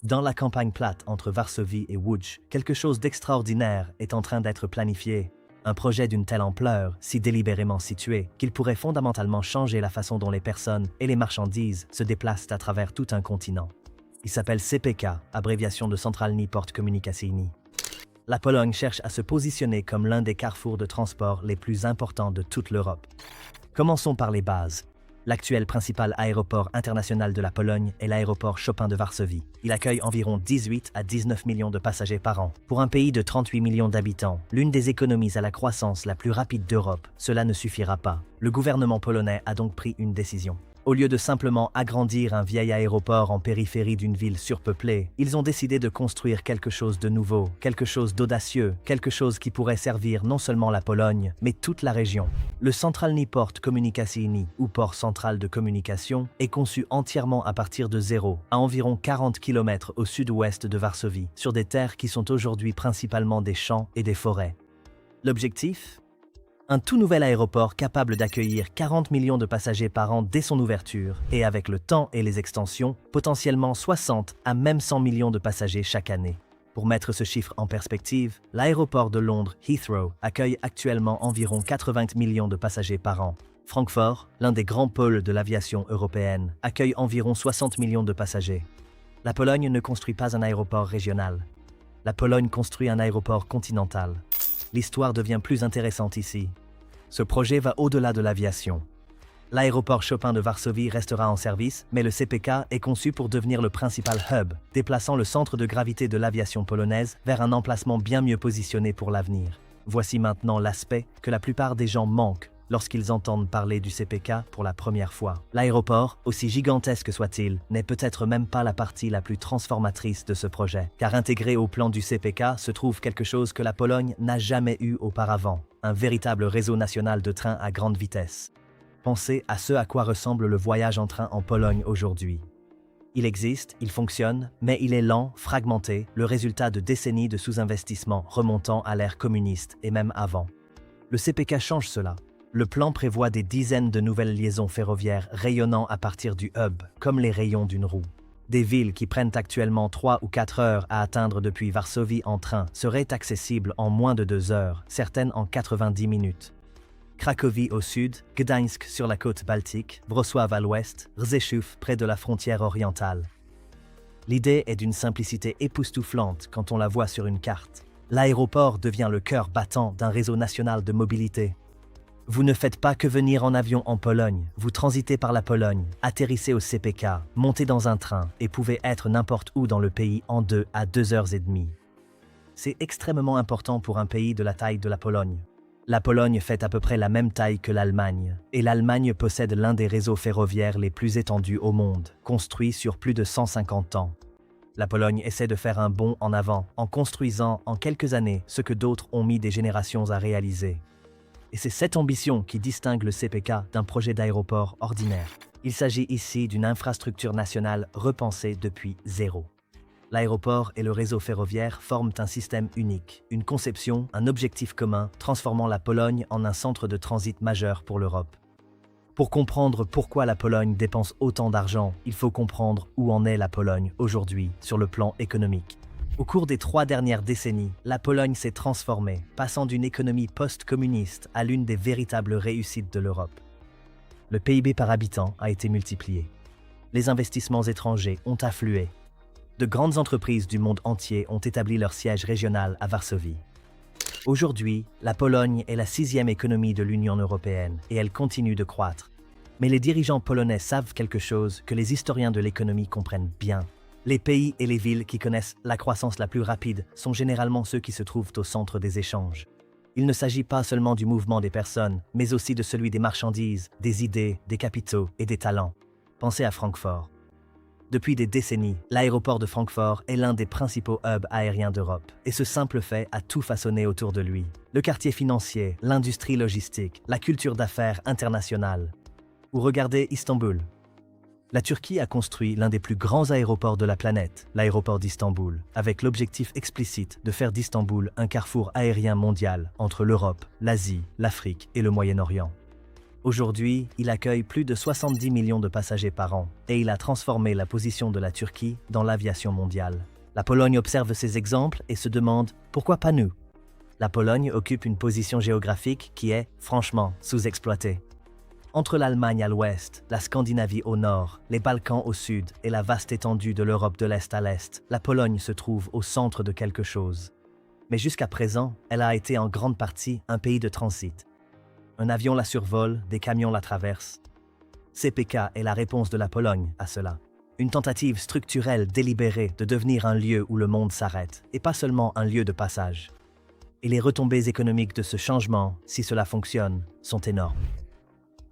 Dans la campagne plate entre Varsovie et Łódź, quelque chose d'extraordinaire est en train d'être planifié. Un projet d'une telle ampleur, si délibérément situé, qu'il pourrait fondamentalement changer la façon dont les personnes et les marchandises se déplacent à travers tout un continent. Il s'appelle CPK, abréviation de Centralny Port Komunikacyjny. La Pologne cherche à se positionner comme l'un des carrefours de transport les plus importants de toute l'Europe. Commençons par les bases. L'actuel principal aéroport international de la Pologne est l'aéroport Chopin de Varsovie. Il accueille environ 18 à 19 millions de passagers par an. Pour un pays de 38 millions d'habitants, l'une des économies à la croissance la plus rapide d'Europe, cela ne suffira pas. Le gouvernement polonais a donc pris une décision. Au lieu de simplement agrandir un vieil aéroport en périphérie d'une ville surpeuplée, ils ont décidé de construire quelque chose de nouveau, quelque chose d'audacieux, quelque chose qui pourrait servir non seulement la Pologne, mais toute la région. Le Centralny Port Komunikacyjny, ou port central de communication, est conçu entièrement à partir de zéro, à environ 40 km au sud-ouest de Varsovie, sur des terres qui sont aujourd'hui principalement des champs et des forêts. L'objectif ? Un tout nouvel aéroport capable d'accueillir 40 millions de passagers par an dès son ouverture, et avec le temps et les extensions, potentiellement 60 à même 100 millions de passagers chaque année. Pour mettre ce chiffre en perspective, l'aéroport de Londres, Heathrow, accueille actuellement environ 80 millions de passagers par an. Francfort, l'un des grands pôles de l'aviation européenne, accueille environ 60 millions de passagers. La Pologne ne construit pas un aéroport régional. La Pologne construit un aéroport continental. L'histoire devient plus intéressante ici. Ce projet va au-delà de l'aviation. L'aéroport Chopin de Varsovie restera en service, mais le CPK est conçu pour devenir le principal hub, déplaçant le centre de gravité de l'aviation polonaise vers un emplacement bien mieux positionné pour l'avenir. Voici maintenant l'aspect que la plupart des gens manquent lorsqu'ils entendent parler du CPK pour la première fois. L'aéroport, aussi gigantesque soit-il, n'est peut-être même pas la partie la plus transformatrice de ce projet, car intégré au plan du CPK se trouve quelque chose que la Pologne n'a jamais eu auparavant, un véritable réseau national de trains à grande vitesse. Pensez à ce à quoi ressemble le voyage en train en Pologne aujourd'hui. Il existe, il fonctionne, mais il est lent, fragmenté, le résultat de décennies de sous-investissement remontant à l'ère communiste et même avant. Le CPK change cela. Le plan prévoit des dizaines de nouvelles liaisons ferroviaires rayonnant à partir du hub, comme les rayons d'une roue. Des villes qui prennent actuellement 3 ou 4 heures à atteindre depuis Varsovie en train seraient accessibles en moins de 2 heures, certaines en 90 minutes. Cracovie au sud, Gdańsk sur la côte baltique, Wrocław à l'ouest, Rzeszów près de la frontière orientale. L'idée est d'une simplicité époustouflante quand on la voit sur une carte. L'aéroport devient le cœur battant d'un réseau national de mobilité. Vous ne faites pas que venir en avion en Pologne, vous transitez par la Pologne, atterrissez au CPK, montez dans un train et pouvez être n'importe où dans le pays en 2 à 2 heures et demie. C'est extrêmement important pour un pays de la taille de la Pologne. La Pologne fait à peu près la même taille que l'Allemagne, et l'Allemagne possède l'un des réseaux ferroviaires les plus étendus au monde, construit sur plus de 150 ans. La Pologne essaie de faire un bond en avant, en construisant en quelques années ce que d'autres ont mis des générations à réaliser. Et c'est cette ambition qui distingue le CPK d'un projet d'aéroport ordinaire. Il s'agit ici d'une infrastructure nationale repensée depuis zéro. L'aéroport et le réseau ferroviaire forment un système unique, une conception, un objectif commun, transformant la Pologne en un centre de transit majeur pour l'Europe. Pour comprendre pourquoi la Pologne dépense autant d'argent, il faut comprendre où en est la Pologne aujourd'hui sur le plan économique. Au cours des 3 dernières décennies, la Pologne s'est transformée, passant d'une économie post-communiste à l'une des véritables réussites de l'Europe. Le PIB par habitant a été multiplié. Les investissements étrangers ont afflué. De grandes entreprises du monde entier ont établi leur siège régional à Varsovie. Aujourd'hui, la Pologne est la 6e économie de l'Union européenne et elle continue de croître. Mais les dirigeants polonais savent quelque chose que les historiens de l'économie comprennent bien. Les pays et les villes qui connaissent la croissance la plus rapide sont généralement ceux qui se trouvent au centre des échanges. Il ne s'agit pas seulement du mouvement des personnes, mais aussi de celui des marchandises, des idées, des capitaux et des talents. Pensez à Francfort. Depuis des décennies, l'aéroport de Francfort est l'un des principaux hubs aériens d'Europe, et ce simple fait a tout façonné autour de lui. Le quartier financier, l'industrie logistique, la culture d'affaires internationale. Ou regardez Istanbul. La Turquie a construit l'un des plus grands aéroports de la planète, l'aéroport d'Istanbul, avec l'objectif explicite de faire d'Istanbul un carrefour aérien mondial entre l'Europe, l'Asie, l'Afrique et le Moyen-Orient. Aujourd'hui, il accueille plus de 70 millions de passagers par an et il a transformé la position de la Turquie dans l'aviation mondiale. La Pologne observe ces exemples et se demande « pourquoi pas nous ?» La Pologne occupe une position géographique qui est, franchement, sous-exploitée. Entre l'Allemagne à l'ouest, la Scandinavie au nord, les Balkans au sud et la vaste étendue de l'Europe de l'Est à l'Est, la Pologne se trouve au centre de quelque chose. Mais jusqu'à présent, elle a été en grande partie un pays de transit. Un avion la survole, des camions la traversent. CPK est la réponse de la Pologne à cela. Une tentative structurelle délibérée de devenir un lieu où le monde s'arrête, et pas seulement un lieu de passage. Et les retombées économiques de ce changement, si cela fonctionne, sont énormes.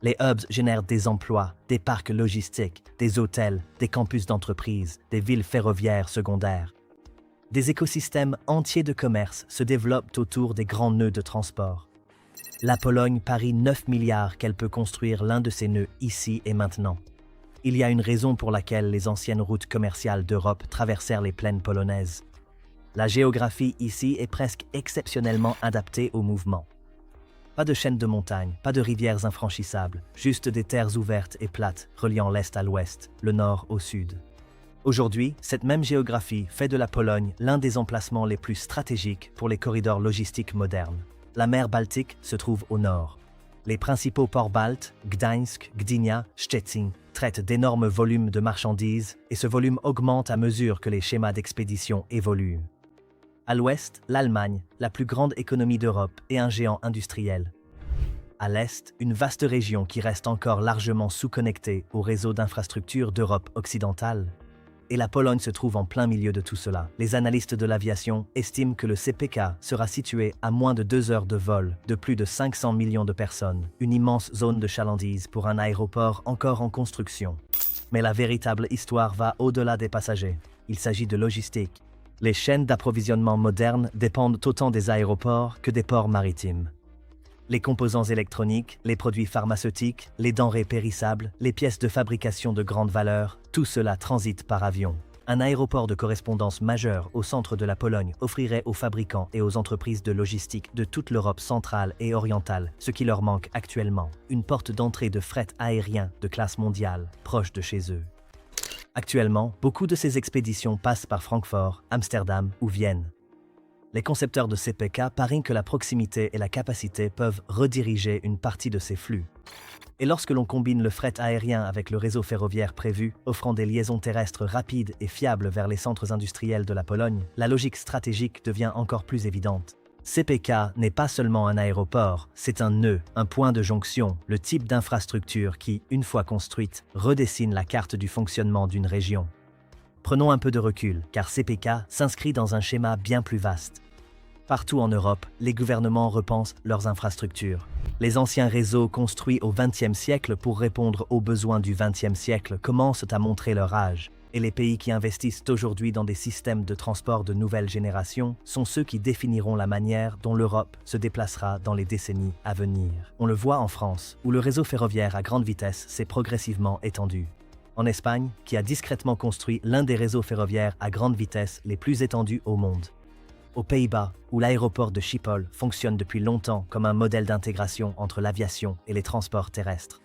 Les hubs génèrent des emplois, des parcs logistiques, des hôtels, des campus d'entreprises, des villes ferroviaires secondaires. Des écosystèmes entiers de commerce se développent autour des grands nœuds de transport. La Pologne parie 9 milliards qu'elle peut construire l'un de ces nœuds ici et maintenant. Il y a une raison pour laquelle les anciennes routes commerciales d'Europe traversèrent les plaines polonaises. La géographie ici est presque exceptionnellement adaptée au mouvement. Pas de chaînes de montagnes, pas de rivières infranchissables, juste des terres ouvertes et plates reliant l'Est à l'Ouest, le Nord au Sud. Aujourd'hui, cette même géographie fait de la Pologne l'un des emplacements les plus stratégiques pour les corridors logistiques modernes. La mer Baltique se trouve au nord. Les principaux ports baltes, Gdańsk, Gdynia, Szczecin, traitent d'énormes volumes de marchandises et ce volume augmente à mesure que les schémas d'expédition évoluent. À l'ouest, l'Allemagne, la plus grande économie d'Europe et un géant industriel. À l'est, une vaste région qui reste encore largement sous-connectée au réseau d'infrastructures d'Europe occidentale. Et la Pologne se trouve en plein milieu de tout cela. Les analystes de l'aviation estiment que le CPK sera situé à moins de 2 heures de vol de plus de 500 millions de personnes, une immense zone de chalandise pour un aéroport encore en construction. Mais la véritable histoire va au-delà des passagers. Il s'agit de logistique. Les chaînes d'approvisionnement modernes dépendent autant des aéroports que des ports maritimes. Les composants électroniques, les produits pharmaceutiques, les denrées périssables, les pièces de fabrication de grande valeur, tout cela transite par avion. Un aéroport de correspondance majeur au centre de la Pologne offrirait aux fabricants et aux entreprises de logistique de toute l'Europe centrale et orientale, ce qui leur manque actuellement, une porte d'entrée de fret aérien de classe mondiale, proche de chez eux. Actuellement, beaucoup de ces expéditions passent par Francfort, Amsterdam ou Vienne. Les concepteurs de CPK parient que la proximité et la capacité peuvent rediriger une partie de ces flux. Et lorsque l'on combine le fret aérien avec le réseau ferroviaire prévu, offrant des liaisons terrestres rapides et fiables vers les centres industriels de la Pologne, la logique stratégique devient encore plus évidente. CPK n'est pas seulement un aéroport, c'est un nœud, un point de jonction, le type d'infrastructure qui, une fois construite, redessine la carte du fonctionnement d'une région. Prenons un peu de recul, car CPK s'inscrit dans un schéma bien plus vaste. Partout en Europe, les gouvernements repensent leurs infrastructures. Les anciens réseaux construits au XXe siècle pour répondre aux besoins du XXe siècle commencent à montrer leur âge. Et les pays qui investissent aujourd'hui dans des systèmes de transport de nouvelle génération sont ceux qui définiront la manière dont l'Europe se déplacera dans les décennies à venir. On le voit en France, où le réseau ferroviaire à grande vitesse s'est progressivement étendu. En Espagne, qui a discrètement construit l'un des réseaux ferroviaires à grande vitesse les plus étendus au monde. Aux Pays-Bas, où l'aéroport de Schiphol fonctionne depuis longtemps comme un modèle d'intégration entre l'aviation et les transports terrestres.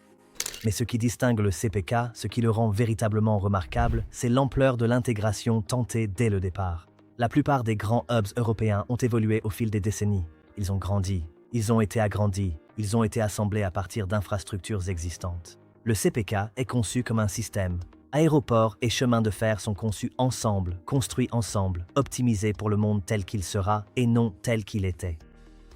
Mais ce qui distingue le CPK, ce qui le rend véritablement remarquable, c'est l'ampleur de l'intégration tentée dès le départ. La plupart des grands hubs européens ont évolué au fil des décennies. Ils ont grandi, ils ont été agrandis, ils ont été assemblés à partir d'infrastructures existantes. Le CPK est conçu comme un système. Aéroports et chemins de fer sont conçus ensemble, construits ensemble, optimisés pour le monde tel qu'il sera et non tel qu'il était.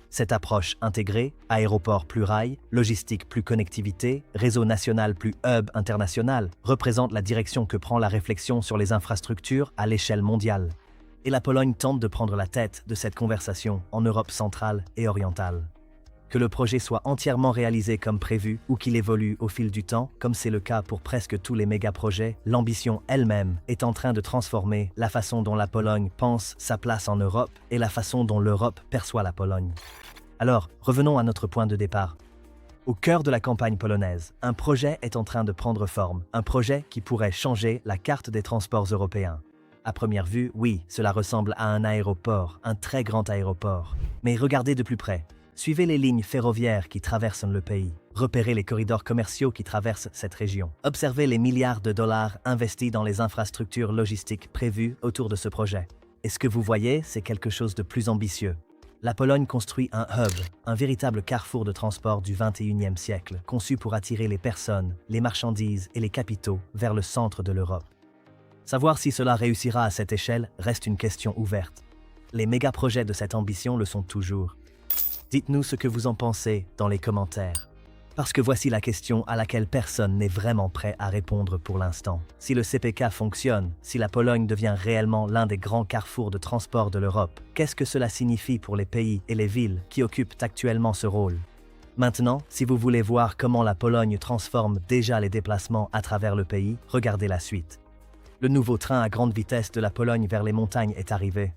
Cette approche intégrée, aéroport plus rail, logistique plus connectivité, réseau national plus hub international, représente la direction que prend la réflexion sur les infrastructures à l'échelle mondiale. Et la Pologne tente de prendre la tête de cette conversation en Europe centrale et orientale. Que le projet soit entièrement réalisé comme prévu ou qu'il évolue au fil du temps, comme c'est le cas pour presque tous les méga-projets, l'ambition elle-même est en train de transformer la façon dont la Pologne pense sa place en Europe et la façon dont l'Europe perçoit la Pologne. Alors, revenons à notre point de départ. Au cœur de la campagne polonaise, un projet est en train de prendre forme, un projet qui pourrait changer la carte des transports européens. À première vue, oui, cela ressemble à un aéroport, un très grand aéroport. Mais regardez de plus près. Suivez les lignes ferroviaires qui traversent le pays. Repérez les corridors commerciaux qui traversent cette région. Observez les milliards de dollars investis dans les infrastructures logistiques prévues autour de ce projet. Et ce que vous voyez, c'est quelque chose de plus ambitieux. La Pologne construit un hub, un véritable carrefour de transport du XXIe siècle, conçu pour attirer les personnes, les marchandises et les capitaux vers le centre de l'Europe. Savoir si cela réussira à cette échelle reste une question ouverte. Les méga-projets de cette ambition le sont toujours. Dites-nous ce que vous en pensez dans les commentaires. Parce que voici la question à laquelle personne n'est vraiment prêt à répondre pour l'instant. Si le CPK fonctionne, si la Pologne devient réellement l'un des grands carrefours de transport de l'Europe, qu'est-ce que cela signifie pour les pays et les villes qui occupent actuellement ce rôle? Maintenant, si vous voulez voir comment la Pologne transforme déjà les déplacements à travers le pays, regardez la suite. Le nouveau train à grande vitesse de la Pologne vers les montagnes est arrivé.